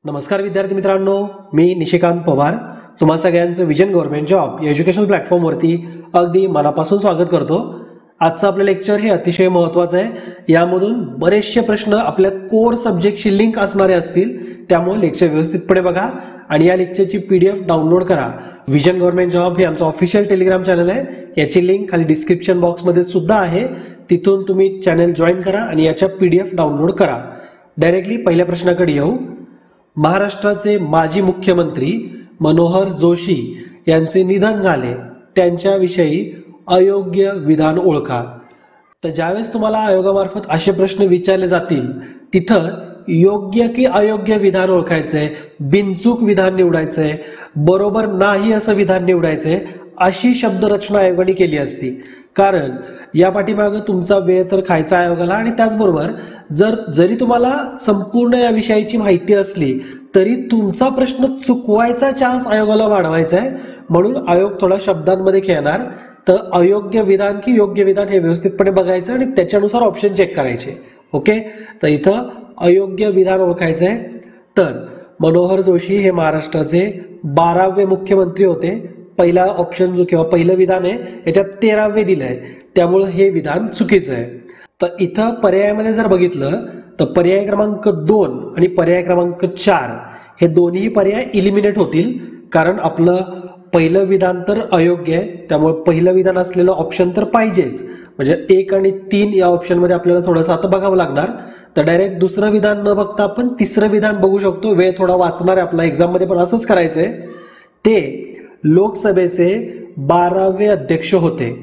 नमस्कार विद्यार्थी मित्रांनो, मी निशिकांत पवार तुम्हा सगळ्यांचं विजन गव्हर्नमेंट जॉब या एज्युकेशनल प्लॅटफॉर्मवरती अगदी मनापासून स्वागत करतो। आजचं आपलं लेक्चर हे अतिशय महत्त्वाचं आहे। यामधून बरेचसे प्रश्न आपल्या कोर सब्जेक्टशी लिंक असणारे असतील, त्यामुळे लेक्चर व्यवस्थितपणे बघा आणि या लेक्चरची PDF डाउनलोड करा। विजन गव्हर्नमेंट जॉब हे आमचं ऑफिशियल टेलिग्राम चॅनल आहे, याची लिंक खाली डिस्क्रिप्शन बॉक्समध्ये सुद्धा आहे, तिथून तुम्ही चॅनल जॉईन करा आणि याच्या PDF डाउनलोड करा। डायरेक्टली पहिल्या प्रश्नाकडे येऊ। महाराष्ट्राचे माजी मुख्यमंत्री मनोहर जोशी यांचे निधन झाले, त्यांच्याविषयी अयोग्य विधान ओळखा। तर ज्यावेळेस तुम्हाला आयोगामार्फत असे प्रश्न विचारले जातील, तिथं योग्य की अयोग्य विधान ओळखायचंय, बिनचूक विधान निवडायचंय, बरोबर नाही असं विधान निवडायचंय, अशी शब्दरचना आयोगाने केली असती। कारण या पाठीमागे तुमचा वेळ तर खायचा आयोगाला, आणि त्याचबरोबर जरी तुम्हाला संपूर्ण या विषयाची माहिती असली तरी तुमचा प्रश्न चुकवायचा चान्स आयोगाला वाढवायचा आहे, म्हणून आयोग थोडा शब्दांमध्ये खेळणार। तर अयोग्य विधान की योग्य विधान हे व्यवस्थितपणे बघायचं आणि त्याच्यानुसार ऑप्शन चेक करायचे। ओके, तर इथं अयोग्य विधान ओळखायचं आहे। तर मनोहर जोशी हे महाराष्ट्राचे 12वे मुख्यमंत्री होते। पहिला ऑप्शन जो किंवा पहिलं विधान आहे याच्यात 13वे दिलंय, त्यामुळे हे विधान चुकीचं आहे। तर इथं पर्यायामध्ये जर बघितलं तर पर्याय क्रमांक 2 आणि पर्याय क्रमांक 4 हे दोन्ही पर्याय इलिमिनेट होतील, कारण आपलं पहिलं विधान तर अयोग्य आहे, त्यामुळे पहिलं विधान असलेलं ऑप्शन तर पाहिजेच। म्हणजे 1 आणि 3 या ऑप्शनमध्ये आपल्याला थोडंसं आता बघावं लागणार। तर डायरेक्ट दुसरं विधान न बघता आपण तिसरं विधान बघू शकतो। वेळ थोडा वाचणार आहे आपला, एक्झाममध्ये पण असंच करायचंय। ते लोकसभेचे 12वे अध्यक्ष होते।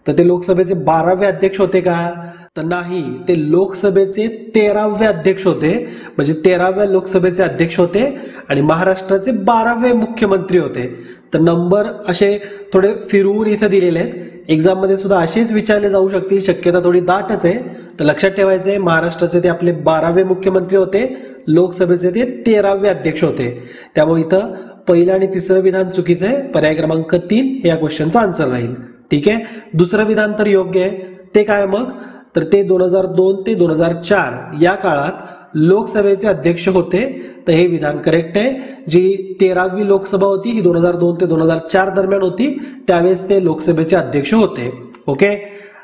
तर ते लोकसभेचे 12वे अध्यक्ष होते का? तर नाही, ते लोकसभेचे 13वे अध्यक्ष होते। म्हणजे 13व्या लोकसभेचे अध्यक्ष होते आणि महाराष्ट्राचे 12वे मुख्यमंत्री होते। तर नंबर असे थोडे फिरवून इथे दिलेले आहेत, एक्झाम मध्ये सुद्धा असेच विचारले जाऊ शकतील, शक्यता थोडी दाटच आहे। तर लक्षात ठेवायचं आहे, महाराष्ट्राचे ते आपले 12वे मुख्यमंत्री होते, लोकसभेचे ते 13वे अध्यक्ष होते। त्यामुळे इथं पहिलं आणि तिसरं विधान चुकीचं आहे, पर्याय क्रमांक 3 हे या क्वेश्चनचा आन्सर राहील। ठीक आहे, दुसरं विधान तर योग्य आहे। ते काय मग? तर ते 2002 ते 2004 या काळात लोकसभेचे अध्यक्ष होते। तर हे विधान करेक्ट आहे। जी 13वी लोकसभा होती ही 2002 ते 2004 दरम्यान होती, त्यावेळेस ते लोकसभेचे अध्यक्ष होते। ओके,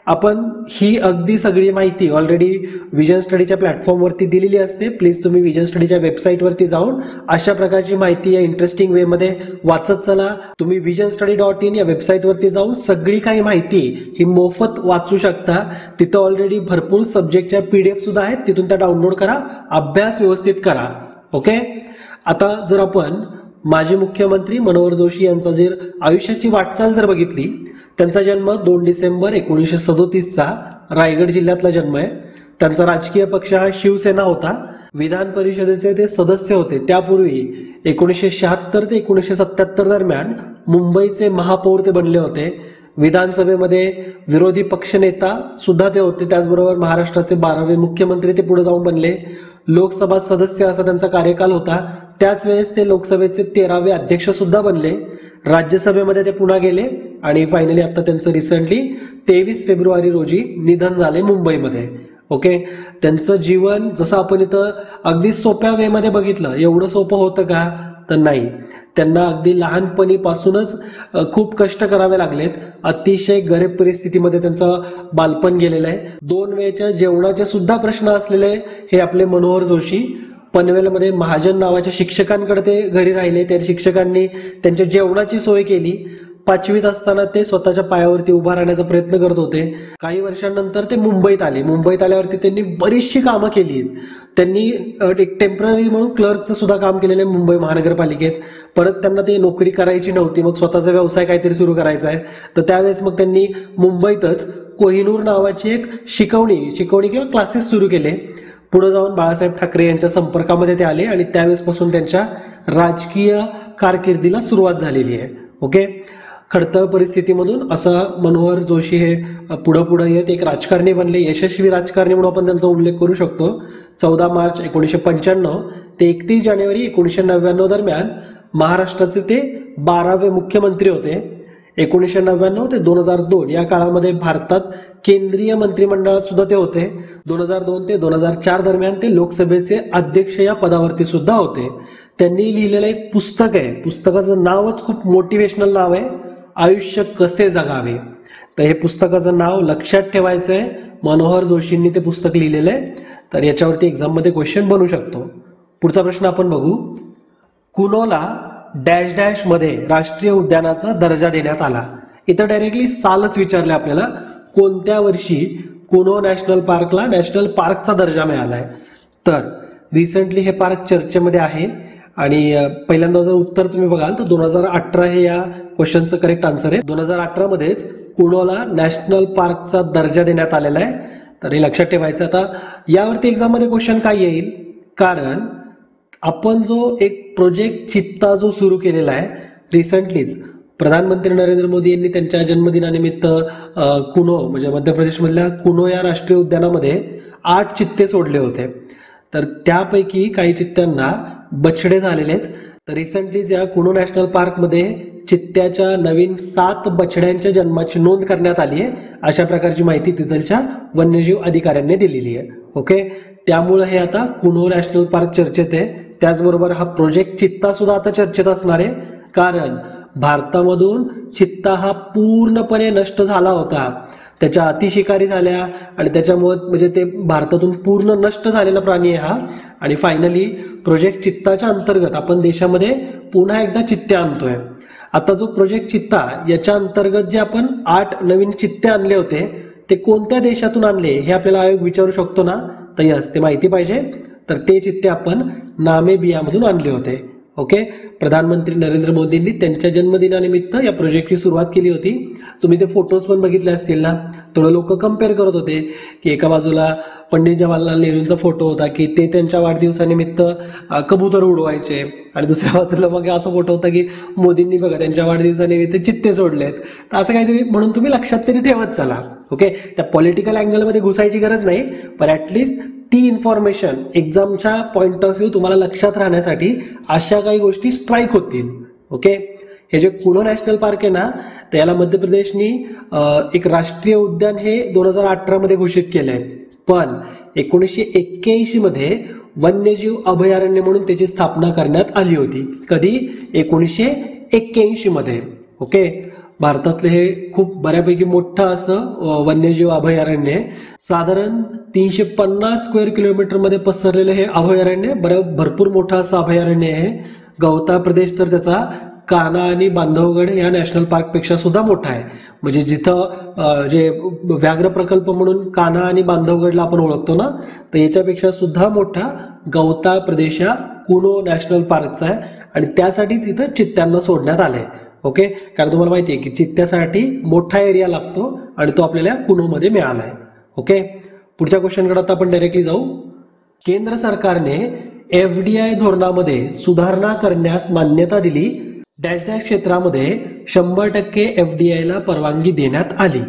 आपण ही अगदी सगळी माहिती ऑलरेडी विजन स्टडीच्या प्लॅटफॉर्मवरती दिलेली असते। प्लीज तुम्ही विजन स्टडीच्या वेबसाईटवरती जाऊन अशा प्रकारची माहिती या इंटरेस्टिंग वे मध्ये वाचत चला। तुम्ही visionstudy.in या वेबसाईटवरती जाऊन सगळी काही माहिती ही मोफत वाचू शकता। तिथं ऑलरेडी भरपूर सब्जेक्टच्या PDF सुद्धा आहेत, तिथून त्या डाउनलोड करा, अभ्यास व्यवस्थित करा। ओके, आता जर आपण माजी मुख्यमंत्री मनोहर जोशी यांचा जर आयुष्याची वाटचाल जर बघितली, त्यांचा जन्म 2 डिसेंबर 1937चा रायगड जिल्ह्यातला जन्म आहे। त्यांचा राजकीय पक्ष हा शिवसेना होता। विधान परिषदेचे ते सदस्य होते। त्यापूर्वी 1976 ते 1977 दरम्यान मुंबईचे महापौर ते बनले होते। विधानसभेमध्ये विरोधी पक्षनेता सुद्धा ते होते, त्याचबरोबर महाराष्ट्राचे 12वे मुख्यमंत्री ते पुढे जाऊन बनले। लोकसभा सदस्य असा त्यांचा कार्यकाल होता। त्याच वेळेस ते लोकसभेचे 13वे अध्यक्ष सुद्धा बनले। राज्यसभेमध्ये ते पुन्हा गेले आणि फायनली आता त्यांचं रिसेंटली 23 फेब्रुवारी रोजी निधन झाले मुंबईमध्ये। ओके, त्यांचं जीवन जसं आपण इथं अगदी सोप्या वे मध्ये बघितलं, एवढं सोपं होतं का? तर नाही, त्यांना अगदी लहानपणीपासूनच खूप कष्ट करावे लागलेत। अतिशय गरीब परिस्थितीमध्ये त्यांचं बालपण गेलेलं आहे। 2 वेळच्या जेवणाचे सुद्धा प्रश्न असलेले हे आपले मनोहर जोशी। पनवेलमध्ये महाजन नावाच्या शिक्षकांकडे ते घरी राहिले, त्या शिक्षकांनी त्यांच्या जेवणाची सोय केली। 5वीत असताना ते स्वतःच्या पायावरती उभा राहण्याचा प्रयत्न करत होते। काही वर्षांनंतर ते मुंबईत आले। मुंबईत आल्यावरती त्यांनी बरीचशी कामं केली। त्यांनी एक टेम्पररी म्हणून क्लर्कचं सुद्धा काम केलेलं आहे मुंबई महानगरपालिकेत। परत त्यांना ते नोकरी करायची नव्हती, मग स्वतःचा व्यवसाय काहीतरी सुरू करायचा आहे। तर त्यावेळेस मग त्यांनी मुंबईतच कोहिनूर नावाची एक शिकवणी किंवा क्लासेस सुरू केले। पुढे जाऊन बाळासाहेब ठाकरे यांच्या संपर्कामध्ये ते आले आणि त्यावेळेसपासून त्यांच्या राजकीय कारकिर्दीला सुरुवात झालेली आहे। ओके, खडतर परिस्थितीमधून असं मनोहर जोशी हे पुढे येत एक राजकारणी बनले, यशस्वी राजकारणी म्हणून आपण त्यांचा उल्लेख करू शकतो। 14 मार्च 1995 ते 31 जानेवारी 1999 दरम्यान महाराष्ट्राचे ते 12वे मुख्यमंत्री होते। 1999 ते 2002 या काळामध्ये भारतात केंद्रीय मंत्रिमंडळात सुद्धा ते होते। 2002 ते 2004 दरम्यान ते लोकसभेचे अध्यक्ष या पदावरती सुद्धा होते। त्यांनी लिहिलेलं एक पुस्तक आहे, पुस्तकाचं नावच खूप मोटिवेशनल नाव आहे, आयुष्य कसे जगावे. तर हे पुस्तकाचं नाव लक्षात ठेवायचं आहे. मनोहर जोशींनी ते पुस्तक लिहिलेलं आहे. तर याच्यावरती एक्झाममध्ये क्वेश्चन बनू शकतो. पुढचा प्रश्न आपण बघू. कुनोला डॅश डॅश मध्ये राष्ट्रीय उद्यानाचा दर्जा देण्यात आला. इथं डायरेक्टली सालच विचारले आपल्याला, कोणत्या वर्षी कुनो नॅशनल पार्कला नॅशनल पार्कचा दर्जा मिळाला आहे. तर रिसेंटली हे पार्क चर्चेमध्ये आहे आणि पहिल्यांदा जर उत्तर तुम्ही बघाल तर 2018 हे या क्वेश्चनचं करेक्ट आन्सर आहे. 2018 मध्येच कुनोला नॅशनल पार्कचा दर्जा देण्यात आलेला आहे. तर हे लक्षात ठेवायचं. आता यावरती एक्झाममध्ये क्वेश्चन काय येईल, कारण आपण जो एक प्रोजेक्ट चित्ता जो सुरू केलेला आहे रिसेंटलीच, प्रधानमंत्री नरेंद्र मोदी यांनी त्यांच्या जन्मदिनानिमित्त कुनो म्हणजे मध्य प्रदेशमधल्या कुनो या राष्ट्रीय उद्यानामध्ये 8 चित्ते सोडले होते. तर त्यापैकी काही चित्त्यांना बछडे झालेले आहेत. तर रिसेंटलीच या कुनो नॅशनल पार्कमध्ये चित्त्याच्या नवीन 7 बछड्यांच्या जन्माची नोंद करण्यात आली आहे, अशा प्रकारची माहिती तिथलच्या वन्यजीव अधिकाऱ्यांनी दिलेली आहे. ओके, त्यामुळे हे आता कुनो नॅशनल पार्क चर्चेत आहे. त्याचबरोबर हा प्रोजेक्ट चित्ता सुद्धा आता चर्चेत असणार आहे, कारण भारतामधून चित्ता हा पूर्णपणे नष्ट झाला होता. त्याच्या अतिशिकारी झाल्या आणि त्याच्यामुळे म्हणजे ते भारतातून पूर्ण नष्ट झालेला प्राणी आहे हा. आणि फायनली प्रोजेक्ट चित्ताच्या अंतर्गत आपण देशामध्ये पुन्हा एकदा चित्ते आणतोय. आता जो प्रोजेक्ट चित्ता याच्या अंतर्गत जे आपण 8 नवीन चित्ते आणले होते ते कोणत्या देशातून आणले हे आपल्याला आयोग विचारू शकतो ना. तर यस, ते माहिती पाहिजे. तर ते चित्ते आपण नामेबियामधून आणले होते. ओके, प्रधानमंत्री नरेंद्र मोदींनी त्यांच्या जन्मदिनानिमित्त या प्रोजेक्टची सुरुवात केली होती. तुम्ही ते फोटोज पण बघितले असतील ना. थोडं लोक कम्पेअर करत होते की एका बाजूला पंडित जवाहरलाल नेहरूंचा फोटो होता की ते त्यांच्या वाढदिवसानिमित्त कबूतर उडवायचे आणि दुसऱ्या बाजूला मग असा फोटो होता की मोदींनी बघा त्यांच्या वाढदिवसानिमित्त चित्ते सोडलेत. तर असं काहीतरी म्हणून तुम्ही लक्षात तरी ठेवत चला. ओके, त्या पॉलिटिकल अँगलमध्ये घुसायची गरज नाही, पण ॲटलिस्ट ती इन्फॉर्मेशन एक्झामच्या पॉईंट ऑफ व्ह्यू तुम्हाला लक्षात राहण्यासाठी अशा काही गोष्टी स्ट्राईक होतील. ओके, हे जे कुनो नॅशनल पार्क आहे ना, तर याला मध्य प्रदेशनी एक राष्ट्रीय उद्यान हे 2018 मध्ये घोषित केलंय, पण 1981 मध्ये वन्यजीव अभयारण्य म्हणून त्याची स्थापना करण्यात आली होती. कधी? 1981 मध्ये. ओके, भारतातले हे खूप बऱ्यापैकी मोठं असं वन्यजीव अभयारण्य आहे. साधारण 350 स्क्वेअर किलोमीटर मध्ये पसरलेलं हे अभयारण्य भरपूर मोठं असं अभयारण्य आहे. गवता प्रदेश तर त्याचा कान्हा आणि बांधवगड या नॅशनल पार्क पेक्षा सुद्धा मोठा आहे. म्हणजे जिथं जे व्याघ्र प्रकल्प म्हणून कान्हा आणि बांधवगडला आपण ओळखतो ना, तर याच्यापेक्षा सुद्धा मोठा गवता प्रदेश हा कुनो नॅशनल पार्कचा आहे आणि त्यासाठीच इथं चित्त्यांना सोडण्यात आलंय. ओके, कारण तुम्हाला माहिती आहे की चित्त्यासाठी मोठा एरिया लागतो आणि तो आपल्याला कुनोमध्ये मिळाला आहे. ओके, पुढच्या क्वेश्चनकडे आता आपण डायरेक्टली जाऊ. केंद्र सरकारने FDI धोरणामध्ये सुधारणा करण्यास मान्यता दिली. डॅश डॅश क्षेत्रामध्ये 100% FDI ला परवानगी देण्यात आली.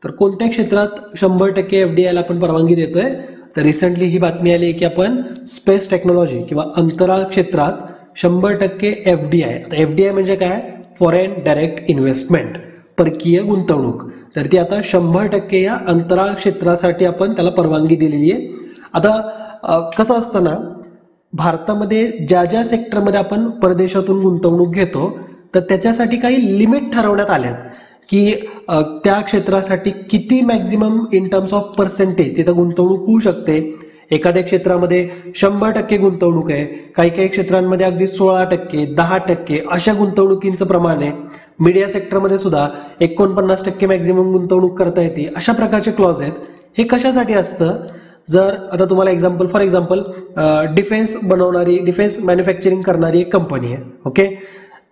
तर कोणत्या क्षेत्रात 100% FDI ला आपण परवानगी देतोय? तर रिसेंटली ही बातमी आली की आपण स्पेस टेक्नॉलॉजी किंवा अंतराळ क्षेत्रात 100% FDI. आता FDI म्हणजे काय? फॉरेन डायरेक्ट इन्व्हेस्टमेंट, परकीय गुंतवणूक. तर ती आता 100% या अंतराळ क्षेत्रासाठी आपण त्याला परवानगी दिलेली आहे. आता कसं असतं ना, भारतामध्ये ज्या ज्या सेक्टरमध्ये आपण परदेशातून गुंतवणूक घेतो तर त्याच्यासाठी काही लिमिट ठरवण्यात आल्यात की त्या क्षेत्रासाठी किती maximum in terms of percentage तिथं गुंतवणूक होऊ शकते. एखाद्या क्षेत्रामध्ये 100% गुंतवणूक आहे, काही काही क्षेत्रांमध्ये अगदी 16%, 10% अशा गुंतवणुकींचं प्रमाण आहे. मीडिया सेक्टरमध्ये सुद्धा 49% मॅक्झिमम गुंतवणूक करता येते. अशा प्रकारचे क्लॉज आहेत. हे कशासाठी असतं? जर आता तुम्हाला फॉर एक्झाम्पल डिफेन्स बनवणारी, डिफेन्स मॅन्युफॅक्चरिंग करणारी एक कंपनी आहे. ओके,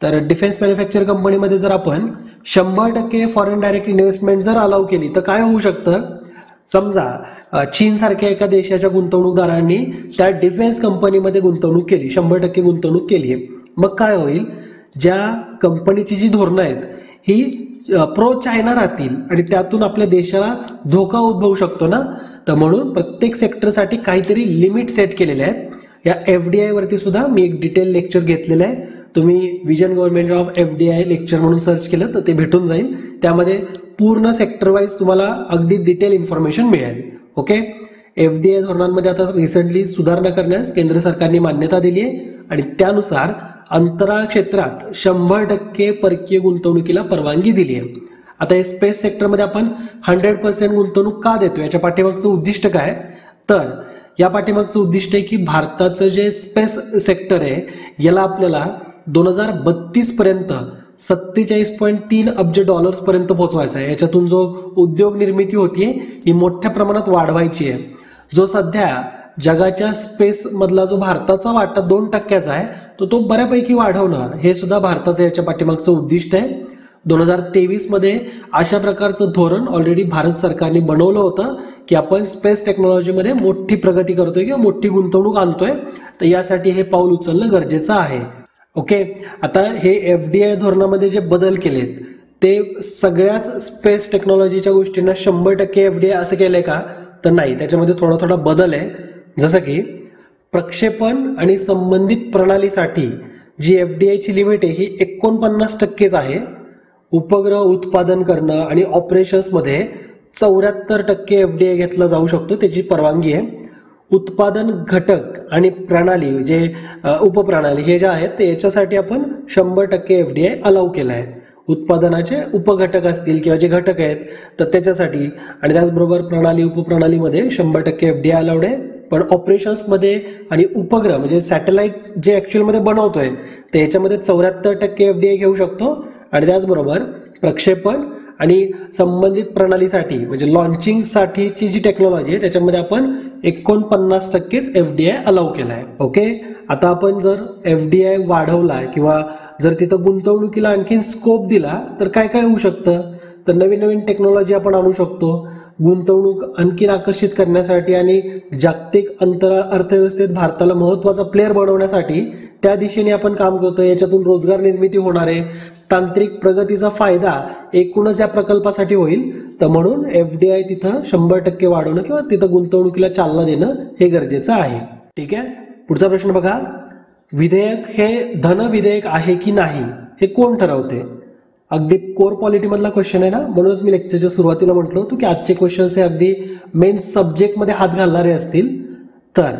तर डिफेन्स मॅन्युफॅक्चर कंपनीमध्ये जर आपण 100% फॉरेन डायरेक्ट इन्व्हेस्टमेंट जर अलाउ केली तर काय होऊ शकतं? समजा चीन सारख्या एका देशाच्या गुंतवणूकदारांनी त्या डिफेन्स कंपनीमध्ये गुंतवणूक केली, 100% गुंतवणूक केली, मग काय होईल? ज्या कंपनीची जी धोरणं आहेत ही प्रो चायना राहतील आणि त्यातून आपल्या देशाला धोका उद्भवू शकतो ना. तर म्हणून प्रत्येक सेक्टरसाठी काहीतरी लिमिट सेट केलेले आहेत. या FDI वरती सुद्धा मी एक डिटेल लेक्चर घेतलेलं आहे. तुम्ही vision government of FDI lecture म्हणून सर्च केलं तर ते भेटून जाईल. त्यामध्ये पूर्ण सेक्टर वाईज तुम्हाला अगदी डिटेल इन्फॉर्मेशन मिळेल. ओके, FDI धोरणांमध्ये आता रिसेंटली सुधारणा करण्यास केंद्र सरकारने मान्यता दिली आहे आणि त्यानुसार अंतराळ क्षेत्रात 100% परकीय गुंतवणुकीला परवानगी दिली आहे. आता हे स्पेस सेक्टरमध्ये आपण 100% गुंतवणूक का देतो, याच्या पाठीमागचं उद्दिष्ट काय, तर या पाठीमागचं उद्दिष्ट आहे की भारताचं जे स्पेस सेक्टर आहे याला आपल्याला 2032 पर्यंत 47.3 अब्ज डॉलर्स पर्यंत पोहोचवायचा आहे. याच्यातून जो उद्योग निर्मिती होतीये ही मोठ्या प्रमाणात वाढवायची आहे. जो सध्या जगाच्या स्पेस मधला जो भारताचा वाटा 2% आहे तो बऱ्यापैकी वाढवणं हे सुद्धा भारताचं याच्या पाठीमागचं उद्दिष्ट आहे. 2023 मध्ये अशा प्रकारचं धोरण ऑलरेडी भारत सरकारने बनवलं होतं की आपण स्पेस टेक्नॉलॉजीमध्ये मोठी प्रगती करतोय किंवा मोठी गुंतवणूक आणतोय, तर यासाठी हे पाऊल उचलणं गरजेचं आहे. ओके, आता हे FDI धोरणामध्ये जे बदल केलेत ते सगळ्याच स्पेस टेक्नॉलॉजीच्या गोष्टींना 100% FDI असं केलंय का, तर नाही, त्याच्यामध्ये थोडा बदल आहे. जसं की प्रक्षेपण आणि संबंधित प्रणालीसाठी जी FDI ची लिमिट आहे ही 49% आहे. उपग्रह उत्पादन करणं आणि ऑपरेशन्समध्ये 74% FDI घेतला जाऊ शकतो, त्याची परवानगी आहे. उत्पादन घटक आणि प्रणाली जे उपप्रणाली हे जे आहेत ते याच्यासाठी आपण 100% FDI अलाउ केला आहे. उत्पादनाचे उपघटक असतील किंवा जे घटक आहेत तर त्याच्यासाठी, आणि त्याचबरोबर प्रणाली उपप्रणालीमध्ये 100% FDI अलाउड आहे. पण ऑपरेशन्समध्ये आणि उपग्रह म्हणजे सॅटेलाइट जे ॲक्च्युअलमध्ये बनवतोय तर याच्यामध्ये 74% FDI घेऊ शकतो. आणि त्याचबरोबर प्रक्षेपण आणि संबंधित प्रणालीसाठी म्हणजे लॉन्चिंगसाठीची जी टेक्नॉलॉजी आहे त्याच्यामध्ये आपण 49%च FDI अलाउ केला आहे. ओके, आता आपण जर FDI वाढवला किंवा जर तिथं गुंतवणुकीला आणखीन स्कोप दिला तर काय काय होऊ शकतं, तर नवीन टेक्नॉलॉजी आपण आणू शकतो. गुंतवणूक आणखीन आकर्षित करण्यासाठी आणि जागतिक अर्थव्यवस्थेत भारताला महत्त्वाचा प्लेअर बनवण्यासाठी त्या दिशेने आपण काम करतोय. याच्यातून रोजगार निर्मिती होणार आहे. तांत्रिक प्रगतीचा फायदा एकूणच या प्रकल्पासाठी होईल. तर म्हणून FDI तिथं 100% वाढवणं किंवा तिथं गुंतवणुकीला चालना देणं हे गरजेचं आहे. ठीक आहे, पुढचा प्रश्न बघा. विधेयक हे धन विधेयक आहे की नाही हे कोण ठरवते? अगदी कोर पॉलिटी मधला क्वेश्चन आहे ना, म्हणूनच मी लेक्चरच्या सुरुवातीला म्हटलं होतं की आजचे क्वेश्चन्स हे अगदी मेन सब्जेक्टमध्ये हात घालणारे असतील. तर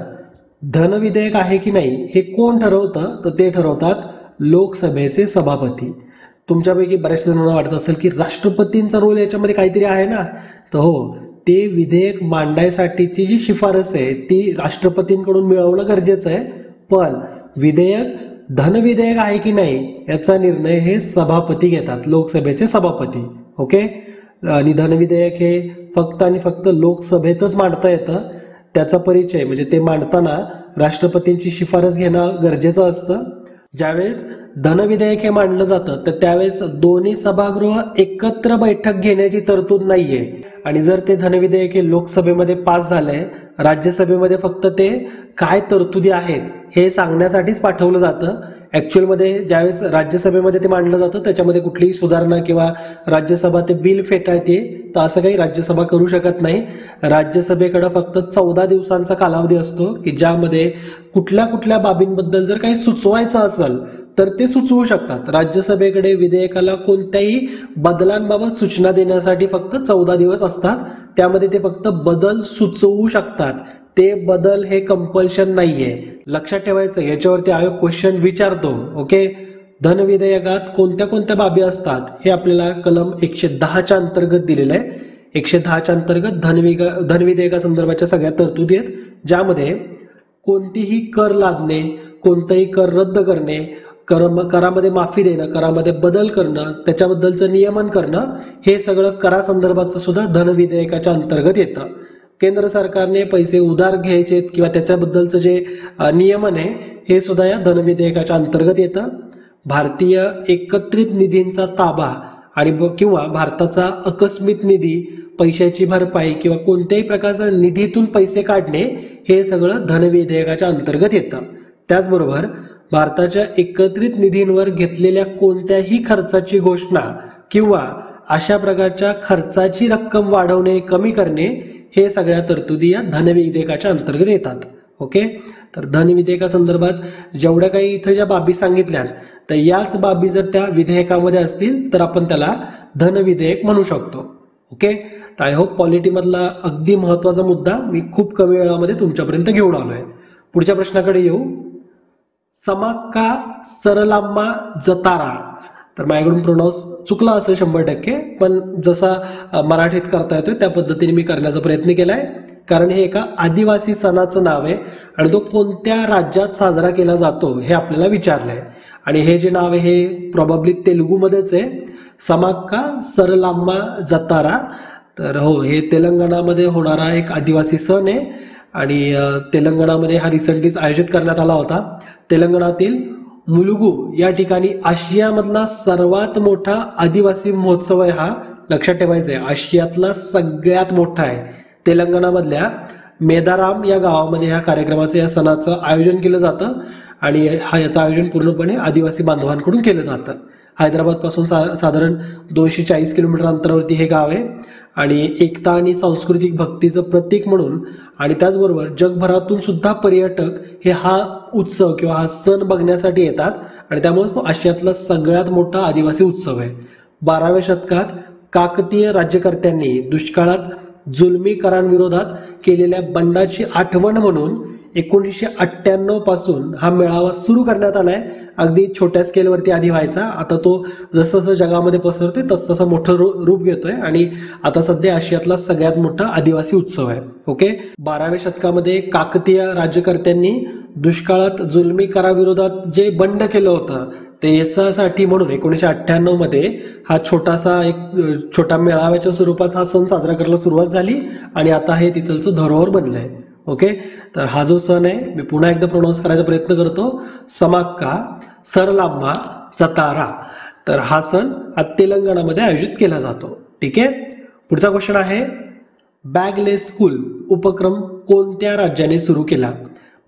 धन विधेयक आहे की नाही हे कोण ठरवतं, तर ते ठरवतात लोकसभेचे सभापती. तुमच्यापैकी बऱ्याच जणांना वाटत असेल की राष्ट्रपतींचा रोल याच्यामध्ये काहीतरी आहे ना, तर हो, ते विधेयक मांडायसाठीची जी शिफारस आहे ती राष्ट्रपतींकडून मिळवणं गरजेचं आहे. पण विधेयक धन विधेयक आहे की नाही याचा निर्णय हे सभापती घेतात, लोकसभेचे सभापती. ओके, आणि धन विधेयक हे फक्त आणि फक्त लोकसभेतच मांडता येतं. त्याचा परिचय म्हणजे ते मांडताना राष्ट्रपतींची शिफारस घेणं गरजेचं असतं. ज्यावेळेस धन विधेयक हे मांडलं जातं तर त्यावेळेस दोन्ही सभागृह एकत्र बैठक घेण्याची तरतूद नाहीये. आणि जर ते धन विधेयक हे लोकसभेमध्ये पास झालंय, राज्यसभेमध्ये फक्त ते काय तरतुदी आहेत हे सांगण्यासाठीच पाठवलं जातं. ॲक्च्युअलमध्ये ज्यावेळेस राज्यसभेमध्ये ते मांडलं जातं त्याच्यामध्ये कुठलीही सुधारणा किंवा राज्यसभा ते बिल फेटाळते तर असं काही राज्यसभा करू शकत नाही. राज्यसभेकडे फक्त 14 दिवसांचा कालावधी असतो की ज्यामध्ये कुठल्या बाबींबद्दल जर काही सुचवायचं असेल तर ते सुचवू शकतात. राज्यसभेकडे विधेयकाला कोणत्याही बदलांबाबत सूचना देण्यासाठी फक्त 14 दिवस असतात. त्यामध्ये ते फक्त बदल सुचवू शकतात. ते बदल हे कंपल्शन नाहीये, लक्षात ठेवायचं. याच्यावरती आयोग क्वेश्चन विचारतो. ओके, धन विधेयकात कोणत्या कोणत्या बाबी असतात हे आपल्याला कलम 110च्या अंतर्गत दिलेलं आहे. 110च्या अंतर्गत धन विधेयकासंदर्भाच्या सगळ्या तरतुदी आहेत, ज्यामध्ये कोणतीही कर लादणे, कोणताही कर रद्द करणे, करामध्ये माफी देणं, करामध्ये बदल करणं, त्याच्याबद्दलचं नियमन करणं हे सगळं करासंदर्भाचं सुद्धा धन विधेयकाच्या अंतर्गत येतं. केंद्र सरकारने पैसे उधार घ्यायचे किंवा त्याच्याबद्दलचं जे नियमन आहे हे सुद्धा या धन विधेयकाच्या अंतर्गत येतं. भारतीय एकत्रित निधींचा ताबा आणि किंवा भारताचा आकस्मिक निधी, पैशाची भरपाई किंवा कोणत्याही प्रकारचा निधीतून पैसे काढणे हे सगळं धन विधेयकाच्या अंतर्गत येतं. त्याचबरोबर भारताच्या एकत्रित निधींवर घेतलेल्या कोणत्याही खर्चाची घोषणा किंवा अशा प्रकारच्या खर्चाची रक्कम वाढवणे, कमी करणे हे सगळ्या तरतुदी या धन विधेयकाच्या अंतर्गत येतात. ओके, तर धन विधेयकासंदर्भात जेवढ्या काही इथं ज्या बाबी सांगितल्या तर याच बाबी जर त्या विधेयकामध्ये असतील तर आपण त्याला धन विधेयक म्हणू शकतो. ओके, तर आय होप पॉलिटीमधला अगदी महत्त्वाचा मुद्दा मी खूप कमी वेळामध्ये तुमच्यापर्यंत घेऊन आलोय. पुढच्या प्रश्नाकडे येऊ. समाक्का सरलाम्मा जतारा. तर माझ्याकडून प्रोनाऊन्स चुकला असेल 100%, पण जसा मराठीत करता येतोय त्या पद्धतीने मी करण्याचा प्रयत्न केलाय, कारण हे एका आदिवासी सणाचं नाव आहे आणि तो कोणत्या राज्यात साजरा केला जातो हे आपल्याला विचारलंय. आणि हे जे नाव आहे हे प्रॉबॅबली तेलुगूमध्येच आहे, समाक्का सरलाम्मा जतारा. तर हो, हे तेलंगणामध्ये होणारा एक आदिवासी सण आहे आणि तेलंगणामध्ये हा रिसेंटलीच आयोजित करण्यात आला होता. तेलंगणातील मुलुगू या ठिकाणी आशियामधला सर्वात मोठा आदिवासी महोत्सव आहे हा. लक्षात ठेवायचं आहे, आशियातला सगळ्यात मोठा आहे. तेलंगणामधल्या मेदाराम या गावामध्ये या कार्यक्रमाचं, या सणाचं आयोजन केलं जातं आणि याचं आयोजन पूर्णपणे आदिवासी बांधवांकडून केलं जातं. हैदराबादपासून साधारण 240 किलोमीटर अंतरावरती हे गाव आहे आणि एकता आणि सांस्कृतिक भक्तीचं प्रतीक म्हणून आणि त्याचबरोबर जगभरातून सुद्धा पर्यटक हे हा उत्सव किंवा हा सण बघण्यासाठी येतात आणि त्यामुळेच तो आशियातला सगळ्यात मोठा आदिवासी उत्सव आहे. 12व्या शतकात काकतीय राज्यकर्त्यांनी दुष्काळात जुलमी करांविरोधात केलेल्या बंडाची आठवण म्हणून 1998 पासून हा मेळावा सुरू करण्यात आलाय. अगदी छोट्या स्केलवरती आधी व्हायचा, आता तो जसं जसं जगामध्ये पसरतोय तसं तसं मोठं रूप घेतोय आणि आता सध्या आशियातला सगळ्यात मोठा आदिवासी उत्सव आहे. ओके, 12व्या शतकामध्ये काकतीय राज्यकर्त्यांनी दुष्काळात जुलमी कराविरोधात जे बंड केलं होतं ते याच्यासाठी म्हणून 1998 मध्ये हा छोटा मेळाव्याच्या स्वरूपात हा सण साजरा करायला सुरुवात झाली आणि आता हे तिथलचं धरोहर बनलंय. ओके, तर हा जो सण आहे मी पुन्हा एकदा प्रोनाऊन्स करायचा प्रयत्न करतो, समाक्का सरलाम्मा जतारा. तर हा सण हा तेलंगणामध्ये आयोजित केला जातो. ठीक आहे, पुढचा क्वेश्चन आहे, बॅगलेस स्कूल उपक्रम कोणत्या राज्याने सुरू केला?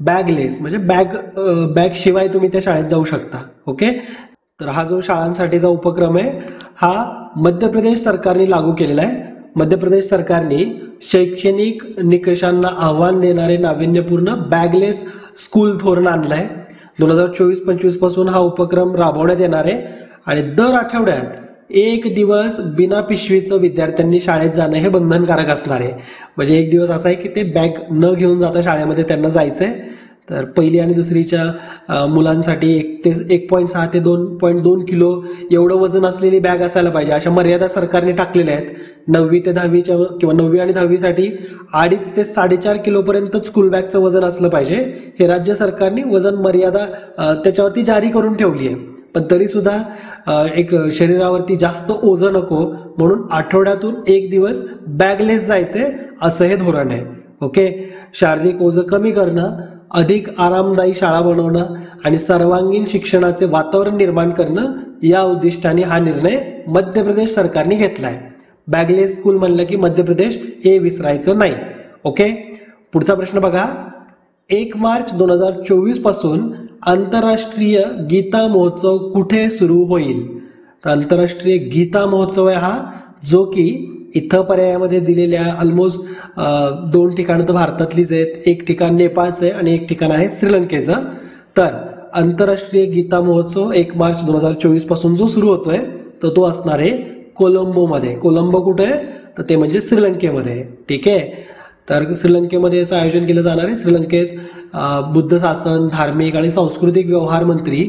बॅगलेस म्हणजे बॅग शिवाय तुम्ही त्या शाळेत जाऊ शकता. ओके, तर हा जो शाळांसाठीचा उपक्रम आहे हा मध्य प्रदेश सरकारने लागू केलेला आहे. मध्य प्रदेश सरकारने शैक्षणिक निकषांना आव्हान देणारे नाविन्यपूर्ण बॅगलेस स्कूल धोरण आणलंय. 2024-25 पासून हा उपक्रम राबवण्यात येणार आहे आणि दर आठवड्यात 1 दिवस बिना पिशवीचं विद्यार्थ्यांनी शाळेत जाणं हे बंधनकारक असणार आहे. म्हणजे 1 दिवस असा आहे की ते बॅग न घेऊन जाता शाळेमध्ये त्यांना जायचंय. तर पहिली आणि दुसरीच्या मुलांसाठी 1.6 ते 2.2 किलो एवढं वजन असलेली बॅग असायला पाहिजे, अशा मर्यादा सरकारने टाकलेल्या आहेत. 9वी ते 10वीच्या किंवा 9वी आणि 10वीसाठी 2.5 ते 4.5 किलोपर्यंत स्कूल बॅगचं वजन असलं पाहिजे. हे राज्य सरकारने वजन मर्यादा त्याच्यावरती जारी करून ठेवली आहे. पण तरी सुद्धा एक शरीरावरती जास्त ओझं नको म्हणून आठवड्यातून 1 दिवस बॅगलेस जायचे असं हे धोरण आहे. ओके, शारीरिक ओझं कमी करणं, अधिक आरामदायी शाळा बनवणं आणि सर्वांगीण शिक्षणाचे वातावरण निर्माण करणं या उद्दिष्टाने हा निर्णय मध्य प्रदेश सरकारने घेतलाय. बॅगलेस स्कूल म्हणलं की मध्य प्रदेश हे विसरायचं नाही. ओके, पुढचा प्रश्न बघा, 1 मार्च 2024 पासून आंतरराष्ट्रीय गीता महोत्सव कुठे सुरू होईल? तर आंतरराष्ट्रीय गीता महोत्सव आहे हा, जो की इथं पर्यायामध्ये दिलेल्या ऑलमोस्ट 2 ठिकाणं तर भारतातलीच आहेत, 1 ठिकाण नेपाळचं आहे आणि 1 ठिकाण आहे श्रीलंकेचं. तर आंतरराष्ट्रीय गीता महोत्सव 1 मार्च 2024 पासून जो सुरू होतोय तर तो असणार आहे कोलंबोमध्ये. कोलंबो कुठे आहे? तर ते म्हणजे श्रीलंकेमध्ये. ठीक आहे, तर श्रीलंकेमध्ये याचं आयोजन केलं जाणार आहे. श्रीलंकेत बुद्ध शासन, धार्मिक आणि सांस्कृतिक व्यवहार मंत्री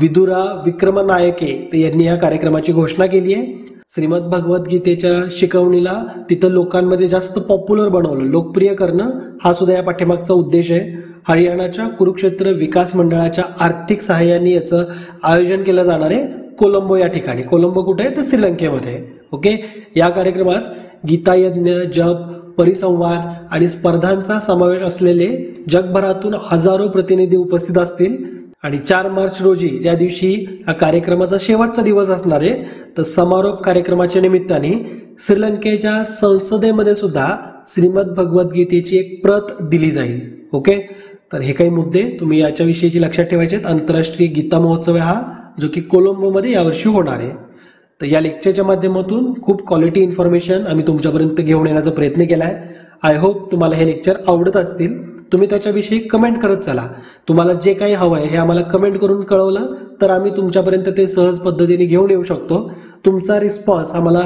विदुरा विक्रमनायके यांनी या कार्यक्रमाची घोषणा केली आहे. श्रीमद भगवद्गीतेच्या शिकवणीला तिथं लोकांमध्ये जास्त पॉप्युलर बनवलं, लोकप्रिय करणं हा सुद्धा या पाठीमागचा उद्देश आहे. हरियाणाच्या कुरुक्षेत्र विकास मंडळाच्या आर्थिक सहाय्याने याचं आयोजन केलं जाणार आहे कोलंबो या ठिकाणी. कोलंबो कुठे आहे? तर श्रीलंकेमध्ये. ओके, या कार्यक्रमात गीतायज्ञ, जप, परिसंवाद आणि स्पर्धांचा समावेश असलेले जगभरातून हजारो प्रतिनिधी उपस्थित असतील. आणि 4 मार्च रोजी ज्या दिवशी या कार्यक्रमाचा शेवटचा दिवस असणार आहे तर समारोप कार्यक्रमाच्या निमित्ताने श्रीलंकेच्या संसदेमध्ये सुद्धा श्रीमद भगवद्गीतेची एक प्रत दिली जाईल. ओके, तर हे काही मुद्दे तुम्ही याच्याविषयीची लक्षात ठेवायचे आहेत. आंतरराष्ट्रीय गीता महोत्सव हा जो की कोलंबोमध्ये यावर्षी होणार आहे. तर या लेक्चरच्या माध्यमातून खूप क्वालिटी इन्फॉर्मेशन आम्ही तुमच्यापर्यंत घेऊन येण्याचा प्रयत्न केला आहे. आय होप तुम्हाला हे लेक्चर आवडत असतील. तुम्ही त्याच्याविषयी कमेंट करत चला. तुम्हाला जे काही हवं आहे हे आम्हाला कमेंट करून कळवलं तर आम्ही तुमच्यापर्यंत ते सहज पद्धतीने घेऊन येऊ शकतो. तुमचा रिस्पॉन्स आम्हाला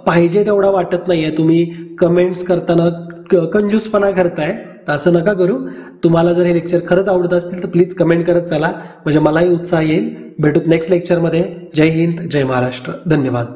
पाहिजे तेवढा वाटत नाहीये. तुम्ही कमेंट्स करताना कंजूसपणा करताय. असं नका करू. तुम्हाला जर हे लेक्चर खरंच आवडत असतील तर प्लीज कमेंट करत चला, म्हणजे मलाही उत्साह येईल. भेटूत नेक्स्ट लेक्चरमध्ये. जय हिंद, जय महाराष्ट्र. धन्यवाद.